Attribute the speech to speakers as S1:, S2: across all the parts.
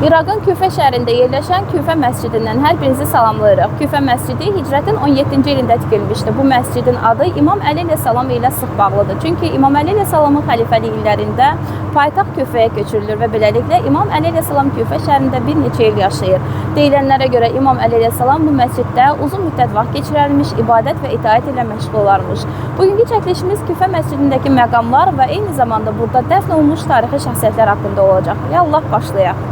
S1: İraqın Küfə şəhərində yerləşən Küfə məscidindən hər birinizi salamlayırıq. Küfə məscidi hicrətin 17-ci ilində tikilmişdir. Bu məscidin adı İmam Əli əleyhissalam ilə sıx bağlıdır. Çünki İmam Əli əleyhissalamın xəlifəlik illərində paytaxt Küfəyə köçürülür və beləliklə İmam Əli əleyhissalam Küfə şəhərində bir neçə il yaşayır. Deyilənlərə görə İmam Əli əleyhissalam bu məsciddə uzun müddət vaxt keçirərmiş, ibadət və itaət ilə məşğul olarmış. Bugünkü çəkilişimiz Küfə məscidindəki məqamlar və eyni zamanda burada dəfn olunmuş tarixi şəxsiyyətlər haqqında olacaq. Yallah başlayaq.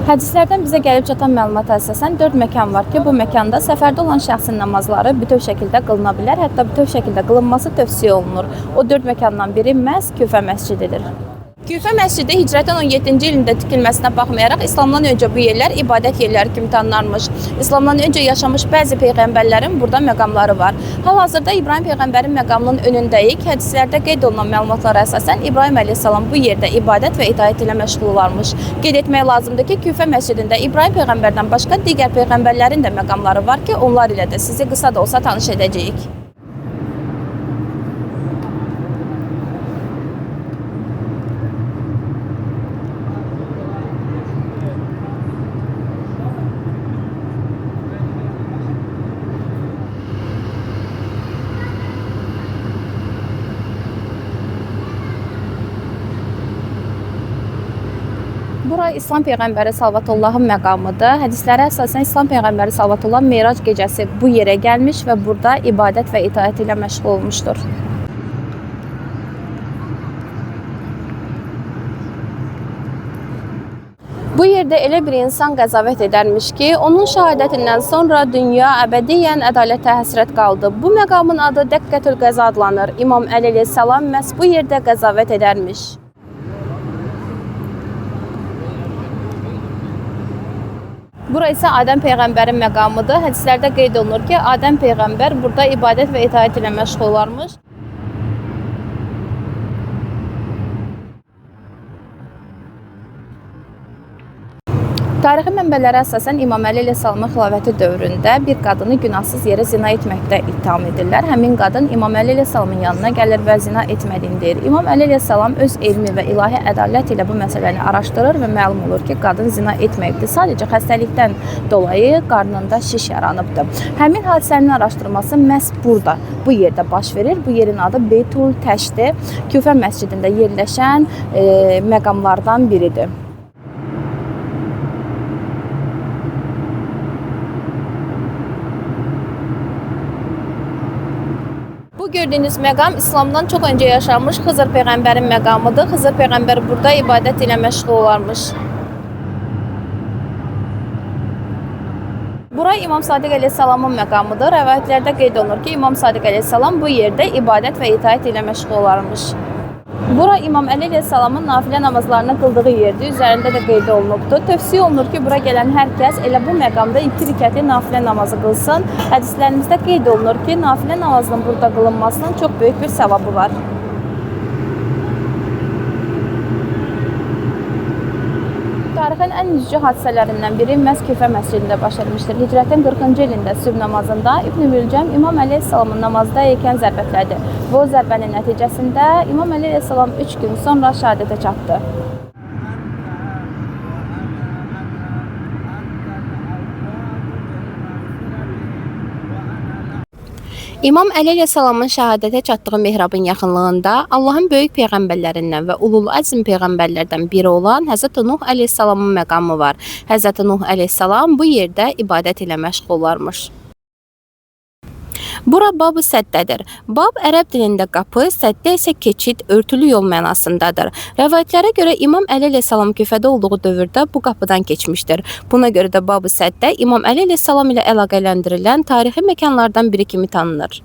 S1: Hədislərdən bizə gəlib çatan məlumata əsasən 4 məkan var ki, bu məkanda səfərdə olan şəxsin namazları bütöv şəkildə qılına bilər, hətta bütöv şəkildə qılınması tövsiyə olunur. O 4 məkandan biri məhz Küfə məscididir. Küfə məscidi hicrətin 17-ci ilində tikilməsinə baxmayaraq İslamdan öncə bu yerlər ibadət yerləri kimi tanınarmış. İslamdan öncə yaşamış bəzi peyğəmbərlərin burada məqamları var. Hal-hazırda İbrahim peyğəmbərin məqamının önündəyik. Hədislərdə qeyd olunan məlumatlara əsasən İbrahim əleyhissalam bu yerdə ibadət və itaət ilə məşğul olarmış. Qeyd etmək lazımdır ki, Küfə məscidində İbrahim peyğəmbərdən başqa digər peyğəmbərlərin də məqamları var ki, onlar ilə də sizi qısa da olsa tanış edəcəyik. Bura İslam Peyğəmbəri Salvatullahın məqamıdır. Hədislərə əsasən İslam Peyğəmbəri Salvatullah Meyrac gecəsi bu yerə gəlmiş və burada ibadət və itaət ilə məşğul olmuşdur. Bu yerdə elə bir insan qəzavət edərmiş ki, onun şəhadətindən sonra dünya əbədiyyən ədalətə həsrət qaldı. Bu məqamın adı Dəqqətül Qəza adlanır. İmam Əli əleyhissalam məhz bu yerdə qəzavət edərmiş. Bura isə Adəm Peyğəmbərin məqamıdır. Hədislərdə qeyd olunur ki, Adəm Peyğəmbər burada ibadət və itaət ilə məşğul olarmış. Tarixi mənbələrə əsasən İmam Əli əleyhissalamın xilafəti dövründə bir qadını günahsız yerə zina etməkdə ittiham edirlər. Həmin qadın İmam Əli əleyhissalamın yanına gəlir və zina etmədiyini deyir. İmam Əli əleyhissalam öz elmi və ilahi ədalət ilə bu məsələni araşdırır və məlum olur ki, qadın zina etməyibdir. Sadəcə xəstəlikdən dolayı qarnında şiş yaranıbdır. Həmin hadisənin araşdırması məhz burada, bu yerdə baş verir. Bu yerin adı Beytul Təşdir, Küfə məscidində yerləşən məqamlardan biridir. Bu gördüyünüz məqam İslamdan çox öncə yaşanmış Xızır Peyğəmbərin məqamıdır. Xızır Peyğəmbər burada ibadət ilə məşğul olarmış. Bura İmam Sadiq əleyhissalamın məqamıdır. Rəvayətlərdə qeyd olunur ki, İmam Sadiq əleyhissalam bu yerdə ibadət və itaət ilə məşğul olarmış. Bura İmam Əli əleyhissalamın nafilə namazlarını qıldığı yerdir. Üzərində də qeyd olunubdur. Tövsiyə olunur ki, bura gələn hər kəs elə bu məqamda 2 rükətli nafilə namazı qılsın. Hədislərimizdə qeyd olunur ki, nafilə namazının burada qılınmasının çox böyük bir savabı var. Tarixin ən üzücü hadisələrindən biri məhz Küfə məscidində baş vermişdir. Hicrətin 40-cı ilində sübh namazında İbn Mülcəm İmam Əli əleyhissalamın namazda ikən zərbətlədi. Bu zərbənin nəticəsində İmam Əli əleyhissalam 3 gün sonra şəhadətə çatdı. İmam Əli əleyhissalamın şəhadətə çatdığı mehrabın yaxınlığında Allahın böyük peyğəmbərlərindən və ulul əzm peyğəmbərlərdən biri olan Həzrət Nuh əleyhissalamın məqamı var. Həzrət Nuh əleyhissalam bu yerdə ibadət ilə məşğul olarmış. Bura Bab-ı Səddədir. Bab ərəb dilində qapı, səddə isə keçid, örtülü yol mənasındadır. Rəvayətlərə görə İmam Əli əleyhissalam Küfədə olduğu dövrdə bu qapıdan keçmişdir. Buna görə də Bab-ı Səddə İmam Əli əleyhissalam ilə əlaqələndirilən tarixi məkanlardan biri kimi tanınır.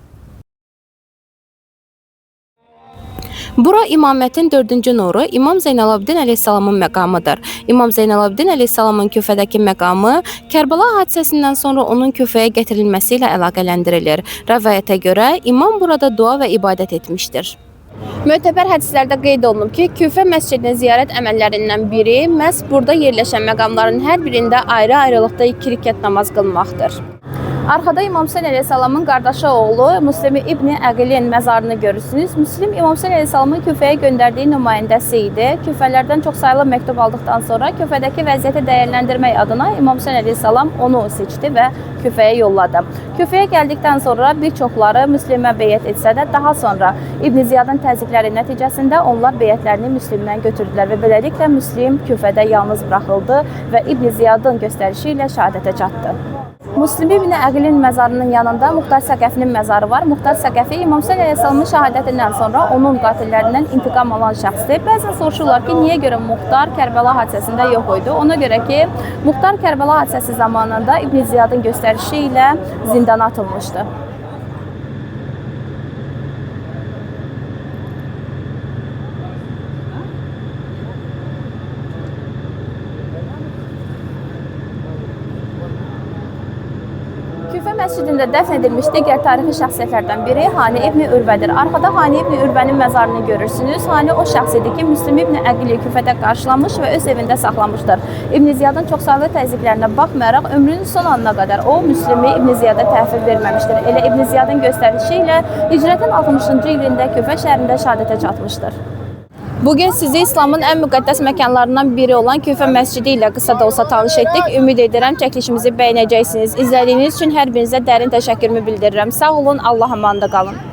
S1: Bura imamətin 4-cü nuru İmam Zeynalabdin əleyhissalamın məqamıdır. İmam Zeynalabdin əleyhissalamın Küfədəki məqamı Kərbəla hadisəsindən sonra onun Küfəyə gətirilməsi ilə əlaqələndirilir. Rəvayətə görə imam burada dua və ibadət etmişdir. Mötəbər hədislərdə qeyd olunub ki, Küfə məscidinin ziyarət əməllərindən biri məhz burada yerləşən məqamların hər birində ayrı-ayrılıqda 2 rükət namaz qılmaqdır. Arxada İmam Hüseyn əleyhissalamın qardaşı oğlu Müslim İbn Əqilin məzarını görürsünüz. Müslim İmam Hüseyn əleyhissalamın Küfəyə göndərdiyi nümayəndəsi idi. Küfələrdən çox sayılı məktub aldıqdan sonra Küfədəki vəziyyəti dəyərləndirmək adına İmam Hüseyn əleyhissalam onu seçdi və Küfəyə yolladı. Küfəyə gəldikdən sonra bir çoxları Müslimə beyət etsə də daha sonra İbn Ziyadın təzyiqləri nəticəsində onlar beyətlərini Müslimdən götürdülər və beləliklə Müslim Küfədə yalnız buraxıldı və İbn Ziyadın göstərişi ilə şəhadətə çatdı. Müslim İbn Əqilin məzarının yanında Muxtar Səqəfinin məzarı var. Muxtar Səqəfi İmam Hüseyn əleyhissalamın şəhadətindən sonra onun qatillərindən intiqam alan şəxsdir. Bəzən soruşurlar ki, niyə görə Muxtar Kərbəla hadisəsində yox idi? Ona görə ki, Muxtar Kərbəla hadisəsi zamanında İbn Ziyadın göstərişi ilə zindana atılmışdı. Küfə məscidində dəfn edilmiş digər tarixi şəxsiyyətlərdən biri Hani İbn Ürvədir. Arxada Hani İbn Ürvənin məzarını görürsünüz. Hani o şəxs idi ki, Müslim İbn Əqili Küfədə qarşılamış və öz evində saxlamışdır. İbn Ziyadın çox sayılı təzyiqlərinə baxmayaraq ömrünün son anına qədər o Müslimi İbn Ziyada təhvil verməmişdir. Elə İbn Ziyadın göstərişi ilə hicrətin 60-cı ilində Küfə şəhərində şəhadətə çatmışdır. Bugün sizi İslamın ən müqəddəs məkanlarından biri olan Küfə məscidi ilə qısa da olsa tanış etdik. Ümid edirəm çəkilişimizi bəyənəcəksiniz. İzlədiyiniz üçün hər birinizə dərin təşəkkürümü bildirirəm. Sağ olun, Allah amanında qalın.